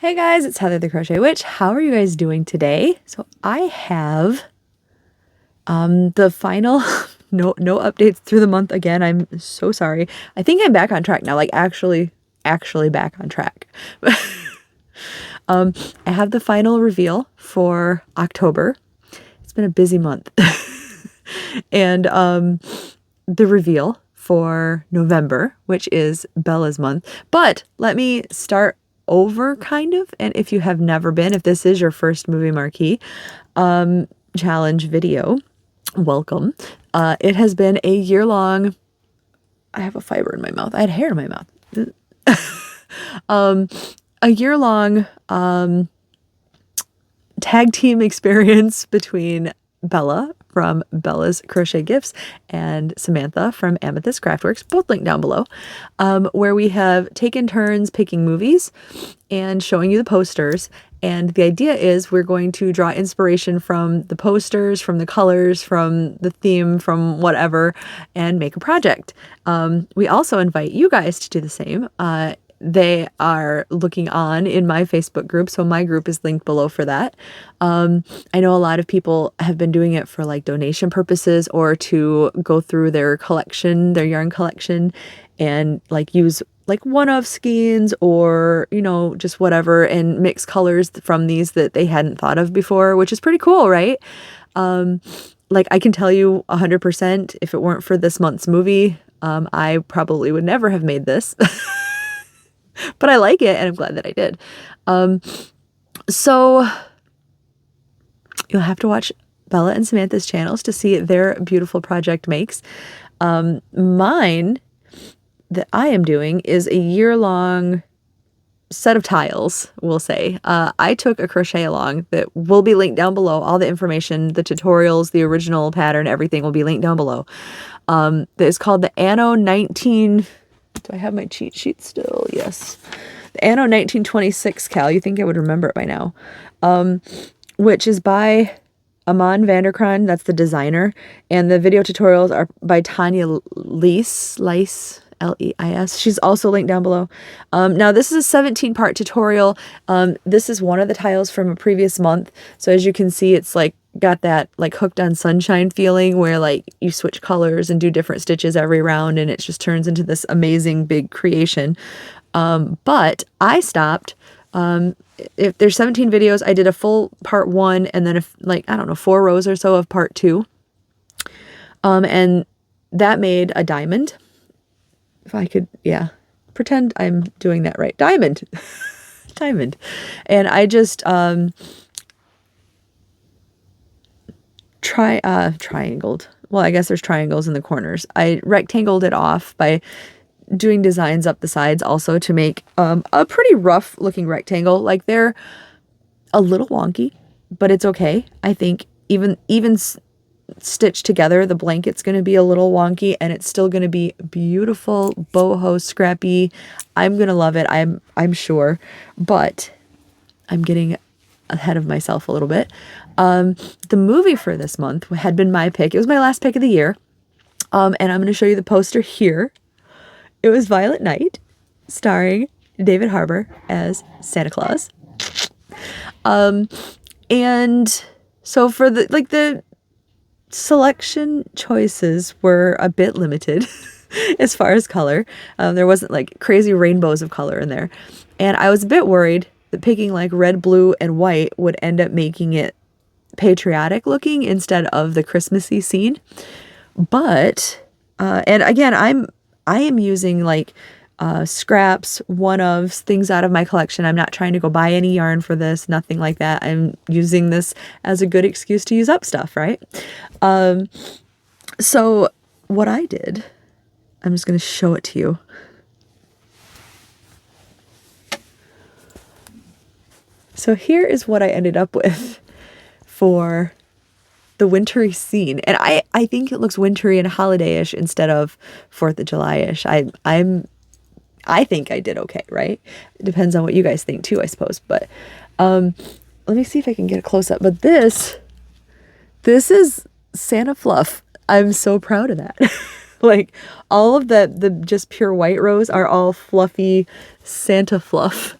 Hey guys, it's Heather the Crochet Witch. How are you guys doing today? So I have the final no updates through the month again. I'm so sorry. I think I'm back on track now, like actually back on track. I have the final reveal for October. It's been a busy month. And the reveal for November, which is Bella's month. But let me start over kind of. And if you have never been, if this is your first movie marquee challenge video, welcome. It has been a year-long, I have a fiber in my mouth. I had hair in my mouth. A year-long tag team experience between Bella from Bella's Crochet Gifts and Samantha from Amethyst Craftworks, both linked down below, where we have taken turns picking movies and showing you the posters. And the idea is we're going to draw inspiration from the posters, from the colors, from the theme, from whatever, and make a project. We also invite you guys to do the same. They are looking on in my Facebook group, so my group is linked below for that. I know a lot of people have been doing it for like donation purposes or to go through their collection, their yarn collection, and like use like one-off skeins or, you know, just whatever, and mix colors from these that they hadn't thought of before, which is pretty cool, right? Like I can tell you 100% if it weren't for this month's movie, I probably would never have made this. But I like it, and I'm glad that I did. So you'll have to watch Bella and Samantha's channels to see their beautiful project makes. Mine that I am doing is a year-long set of tiles, we'll say. I took a crochet along that will be linked down below. All the information, the tutorials, the original pattern, everything will be linked down below. That is called the Anno 19... Do I have my cheat sheet still? Yes. The Anno 1926 Cal. You think I would remember it by now. Which is by Aman Vanderkran. That's the designer. And the video tutorials are by Tanya Leis, L-E-I-S. She's also linked down below. Now, this is a 17-part tutorial. This is one of the tiles from a previous month. So as you can see, it's like got that like hooked on sunshine feeling where like you switch colors and do different stitches every round and it just turns into this amazing big creation. But I stopped. If there's 17 videos, I did a full part 1 and then like, I don't know, 4 rows or so of part 2. And that made a diamond. If I could, yeah, pretend I'm doing that right. Diamond. Diamond. And I just triangled. Well, I guess there's triangles in the corners. I rectangled it off by doing designs up the sides also to make a pretty rough looking rectangle. Like they're a little wonky, but it's okay. I think even stitched together, the blanket's going to be a little wonky and it's still going to be beautiful, boho, scrappy. I'm going to love it. I'm sure, but I'm getting ahead of myself a little bit. The movie for this month had been my pick. It was my last pick of the year. And I'm going to show you the poster here. It was Violet Night, starring David Harbour as Santa Claus. And so for the selection choices were a bit limited as far as color. There wasn't like crazy rainbows of color in there. And I was a bit worried that picking like red, blue, and white would end up making it patriotic looking instead of the Christmassy scene. But, and again, I am using like scraps, one-ofs, things out of my collection. I'm not trying to go buy any yarn for this, nothing like that. I'm using this as a good excuse to use up stuff, right? So what I did, I'm just going to show it to you. So here is what I ended up with for the wintry scene. And I think it looks wintry and holiday-ish instead of 4th of July-ish. I think I did okay, right? It depends on what you guys think too, I suppose. But let me see if I can get a close-up. But this is Santa fluff. I'm so proud of that. Like all of the just pure white rows are all fluffy Santa fluff.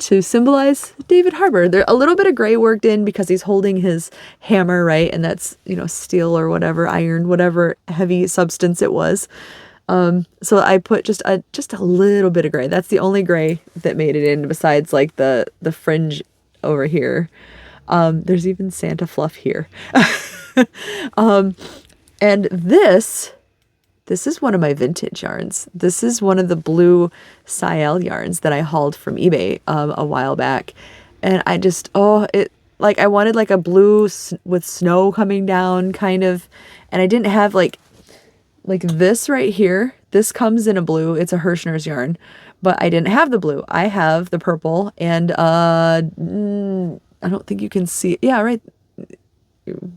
to symbolize David Harbour. There a little bit of gray worked in because he's holding his hammer, right? And that's, you know, steel or whatever, iron, whatever heavy substance it was. So I put just a little bit of gray. That's the only gray that made it in, besides like the fringe over here. There's even Santa fluff here. And this is one of my vintage yarns. This is one of the blue Ciel yarns that I hauled from eBay a while back. And I just, like I wanted like a blue with snow coming down kind of, and I didn't have like this right here. This comes in a blue. It's a Hirschner's yarn, but I didn't have the blue. I have the purple, and I don't think you can see. Yeah, right.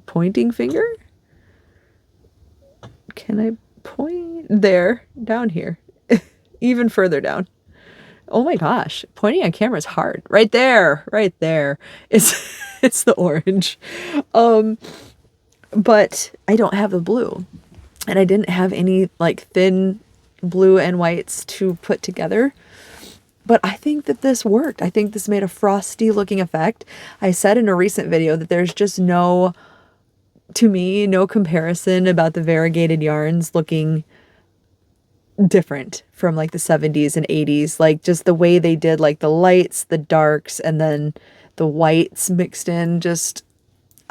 Pointing finger. Can I point there? Down here. Even further down. Oh my gosh. Pointing on camera is hard. Right there. Right there. It's the orange. But I don't have the blue. And I didn't have any like thin blue and whites to put together. But I think that this worked. I think this made a frosty looking effect. I said in a recent video that there's just no comparison about the variegated yarns looking different from like the 70s and 80s. Like just the way they did like the lights, the darks, and then the whites mixed in. Just,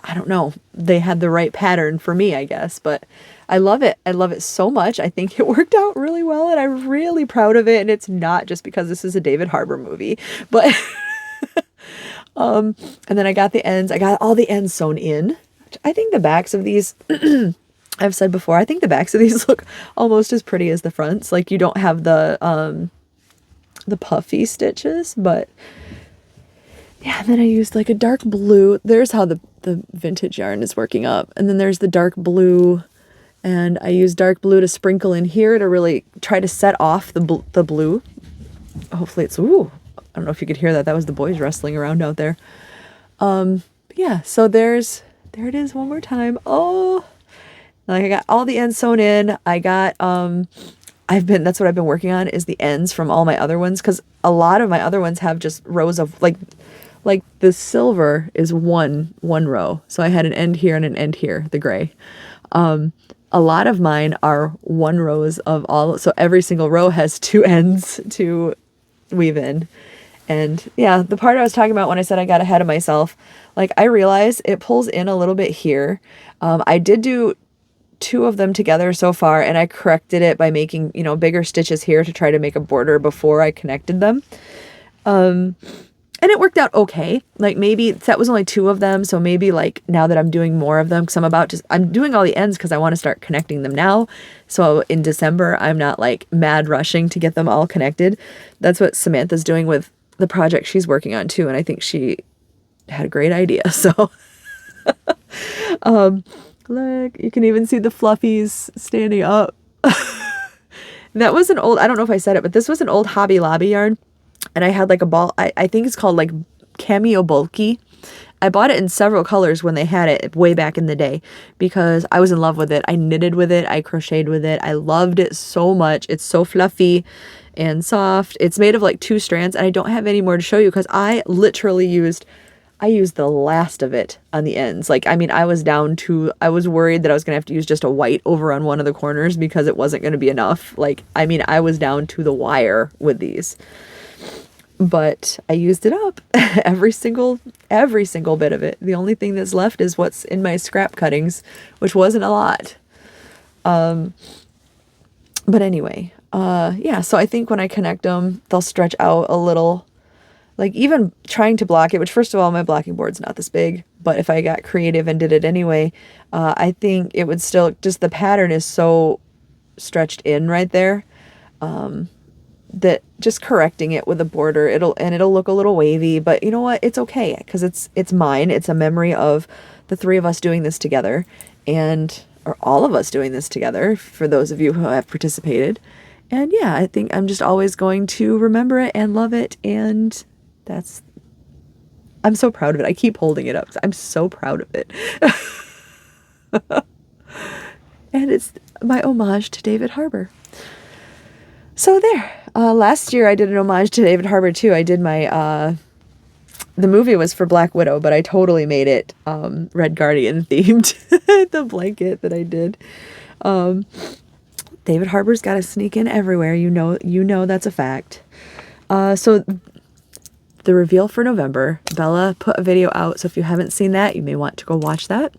I don't know. They had the right pattern for me, I guess. But I love it. I love it so much. I think it worked out really well, and I'm really proud of it. And it's not just because this is a David Harbour movie, but and then I got the ends. I got all the ends sewn in. I think the backs of these, I've said before, I think the backs of these look almost as pretty as the fronts. Like you don't have the puffy stitches, but yeah. And then I used like a dark blue. There's how the vintage yarn is working up. And then there's the dark blue. And I use dark blue to sprinkle in here to really try to set off the blue. Hopefully it's, ooh, I don't know if you could hear that. That was the boys wrestling around out there. Yeah, so there it is one more time. Oh, like I got all the ends sewn in. I got, that's what I've been working on, is the ends from all my other ones. Cause a lot of my other ones have just rows of like the silver is one row. So I had an end here and an end here, the gray. A lot of mine are one rows of all, so every single row has two ends to weave in. And yeah, the part I was talking about when I said I got ahead of myself, like I realized it pulls in a little bit here. I did do 2 of them together so far, and I corrected it by making, you know, bigger stitches here to try to make a border before I connected them. And it worked out okay. Like maybe that was only 2 of them. So maybe like now that I'm doing more of them, because I'm doing all the ends because I want to start connecting them now. So in December, I'm not like mad rushing to get them all connected. That's what Samantha's doing with the project she's working on too. And I think she had a great idea. So look, you can even see the fluffies standing up. That was an old, I don't know if I said it, but this was an old Hobby Lobby yarn. And I had like a ball, I think it's called like Cameo Bulky. I bought it in several colors when they had it way back in the day because I was in love with it. I knitted with it. I crocheted with it. I loved it so much. It's so fluffy and soft. It's made of like 2 strands, and I don't have any more to show you because I literally used the last of it on the ends. Like, I mean, I was worried that I was going to have to use just a white over on one of the corners because it wasn't going to be enough. Like, I mean, I was down to the wire with these. But I used it up, every single bit of it. The only thing that's left is what's in my scrap cuttings, which wasn't a lot. But anyway, yeah, so I think when I connect them, they'll stretch out a little. Like even trying to block it, which first of all, my blocking board's not this big, but if I got creative and did it anyway, I think it would still, just the pattern is so stretched in right there. That just correcting it with a border, it'll look a little wavy, but you know what? It's okay because it's mine. It's a memory of the 3 of us doing this together, or all of us doing this together for those of you who have participated. And yeah, I think I'm just always going to remember it and love it. And I'm so proud of it. I keep holding it up. I'm so proud of it. And it's my homage to David Harbour. So there. Last year I did an homage to David Harbour too. I did my the movie was for Black Widow, but I totally made it Red Guardian themed. The blanket that I did. David Harbour's got to sneak in everywhere. You know that's a fact. So the reveal for November, Bella put a video out. So if you haven't seen that, you may want to go watch that.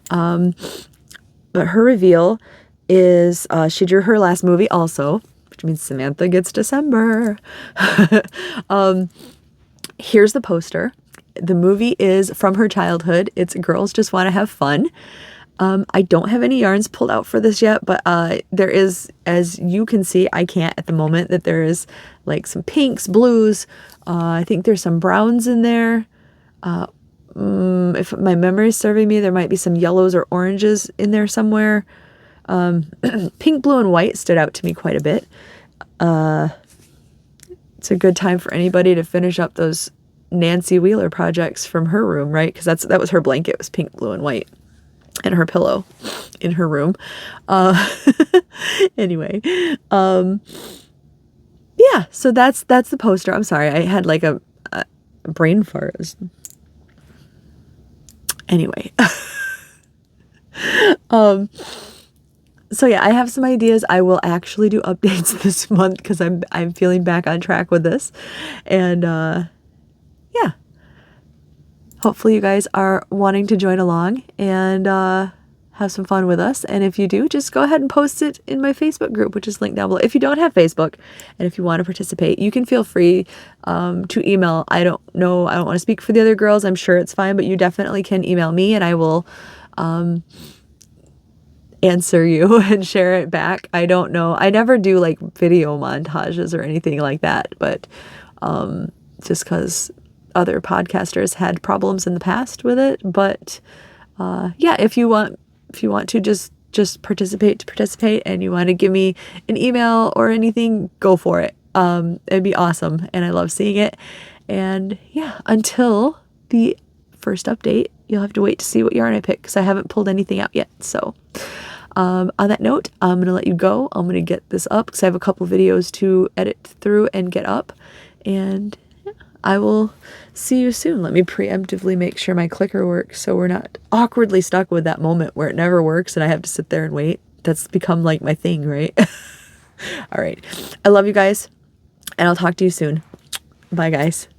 But her reveal is she drew her last movie also, which means Samantha gets December. Here's the poster. The movie is from her childhood. It's Girls Just Want to Have Fun. I don't have any yarns pulled out for this yet, but there is, as you can see, I can't at the moment, that there is like some pinks, blues. I think there's some browns in there. If my memory is serving me, there might be some yellows or oranges in there somewhere. Pink, blue, and white stood out to me quite a bit. It's a good time for anybody to finish up those Nancy Wheeler projects from her room, right? Because that was her blanket, was pink, blue, and white, and her pillow in her room. Anyway, yeah. So that's the poster. I'm sorry, I had like a brain fart. Anyway, so yeah, I have some ideas. I will actually do updates this month because I'm feeling back on track with this, and yeah, hopefully you guys are wanting to join along and have some fun with us. And if you do, just go ahead and post it in my Facebook group, which is linked down below. If you don't have Facebook and if you want to participate, you can feel free to email. I don't know, I don't want to speak for the other girls. I'm sure it's fine, but you definitely can email me and I will answer you and share it back. I don't know. I never do like video montages or anything like that, but just because other podcasters had problems in the past with it. But yeah, if you want to just participate and you want to give me an email or anything, go for it. It'd be awesome, and I love seeing it. And yeah, until the first update, you'll have to wait to see what yarn I pick because I haven't pulled anything out yet. So on that note, I'm going to let you go. I'm going to get this up because I have a couple videos to edit through and get up. And yeah, I will see you soon. Let me preemptively make sure my clicker works so we're not awkwardly stuck with that moment where it never works and I have to sit there and wait. That's become like my thing, right? All right. I love you guys, and I'll talk to you soon. Bye, guys.